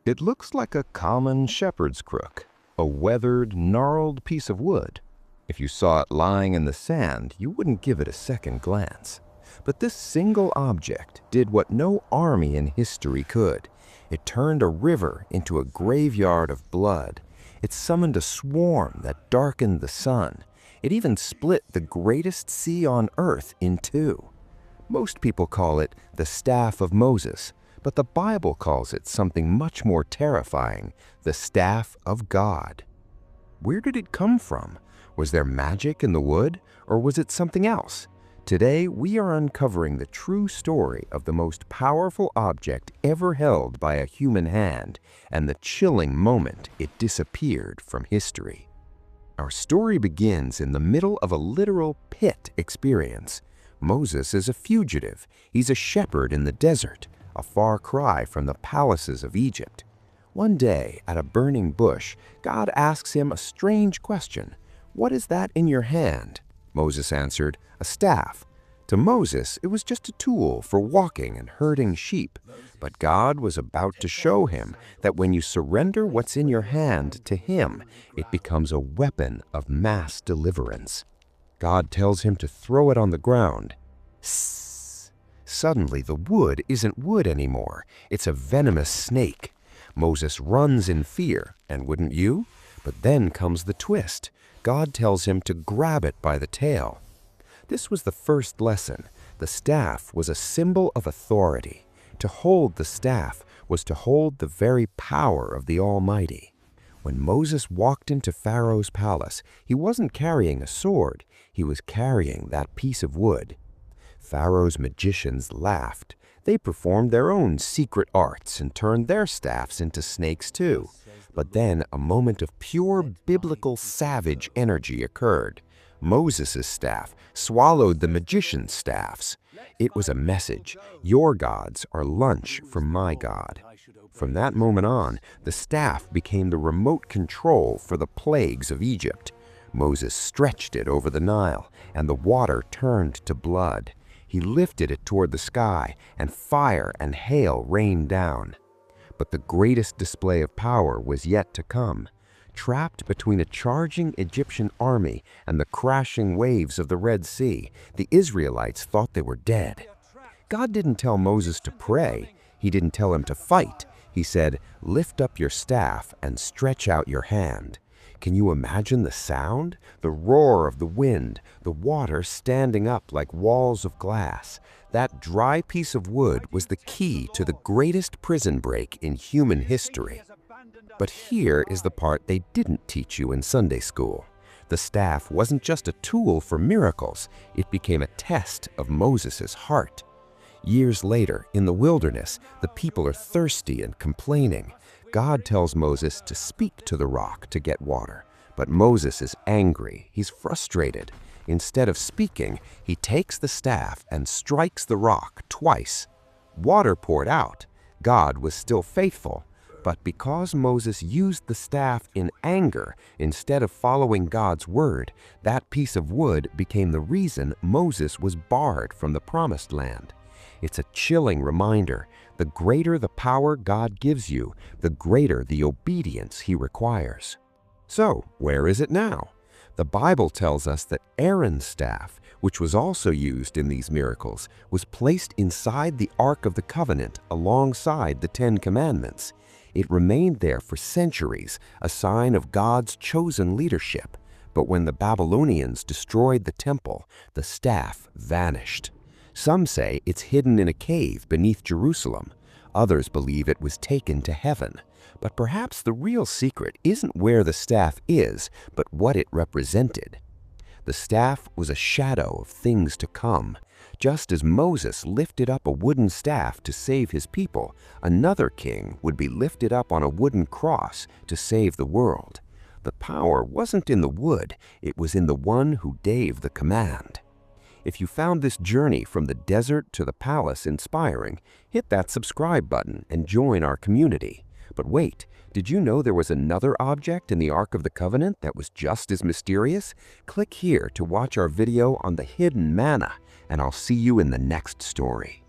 It looks like a common shepherd's crook, a weathered, gnarled piece of wood. If you saw it lying in the sand, you wouldn't give it a second glance. But this single object did what no army in history could. It turned a river into a graveyard of blood. It summoned a swarm that darkened the sun. It even split the greatest sea on earth in two. Most people call it the staff of Moses, but the Bible calls it something much more terrifying, the staff of God. Where did it come from? Was there magic in the wood, or was it something else? Today, we are uncovering the true story of the most powerful object ever held by a human hand and the chilling moment it disappeared from history. Our story begins in the middle of a literal pit experience. Moses is a fugitive. He's a shepherd in the desert, a far cry from the palaces of Egypt. One day, at a burning bush, God asks him a strange question. "What is that in your hand?" Moses answered, "A staff." To Moses, it was just a tool for walking and herding sheep. But God was about to show him that when you surrender what's in your hand to him, it becomes a weapon of mass deliverance. God tells him to throw it on the ground. Sss. Suddenly, the wood isn't wood anymore. It's a venomous snake. Moses runs in fear, and wouldn't you? But then comes the twist. God tells him to grab it by the tail. This was the first lesson. The staff was a symbol of authority. To hold the staff was to hold the very power of the Almighty. When Moses walked into Pharaoh's palace, he wasn't carrying a sword. He was carrying that piece of wood. Pharaoh's magicians laughed. They performed their own secret arts and turned their staffs into snakes too. But then a moment of pure biblical savage energy occurred. Moses' staff swallowed the magician's staffs. It was a message. Your gods are lunch for my God. From that moment on, the staff became the remote control for the plagues of Egypt. Moses stretched it over the Nile, and the water turned to blood. He lifted it toward the sky, and fire and hail rained down. But the greatest display of power was yet to come. Trapped between a charging Egyptian army and the crashing waves of the Red Sea, the Israelites thought they were dead. God didn't tell Moses to pray. He didn't tell him to fight. He said, "Lift up your staff and stretch out your hand." Can you imagine the sound? The roar of the wind, the water standing up like walls of glass. That dry piece of wood was the key to the greatest prison break in human history. But here is the part they didn't teach you in Sunday school. The staff wasn't just a tool for miracles. It became a test of Moses' heart. Years later, in the wilderness, the people are thirsty and complaining. God tells Moses to speak to the rock to get water. But Moses is angry. He's frustrated. Instead of speaking, he takes the staff and strikes the rock twice. Water poured out. God was still faithful. But because Moses used the staff in anger instead of following God's word, that piece of wood became the reason Moses was barred from the promised land. It's a chilling reminder. The greater the power God gives you, the greater the obedience he requires. So, where is it now? The Bible tells us that Aaron's staff, which was also used in these miracles, was placed inside the Ark of the Covenant alongside the Ten Commandments. It remained there for centuries, a sign of God's chosen leadership. But when the Babylonians destroyed the temple, the staff vanished. Some say it's hidden in a cave beneath Jerusalem. Others believe it was taken to heaven. But perhaps the real secret isn't where the staff is, but what it represented. The staff was a shadow of things to come. Just as Moses lifted up a wooden staff to save his people, another king would be lifted up on a wooden cross to save the world. The power wasn't in the wood, it was in the one who gave the command. If you found this journey from the desert to the palace inspiring, hit that subscribe button and join our community. But wait, did you know there was another object in the Ark of the Covenant that was just as mysterious? Click here to watch our video on the hidden manna, and I'll see you in the next story.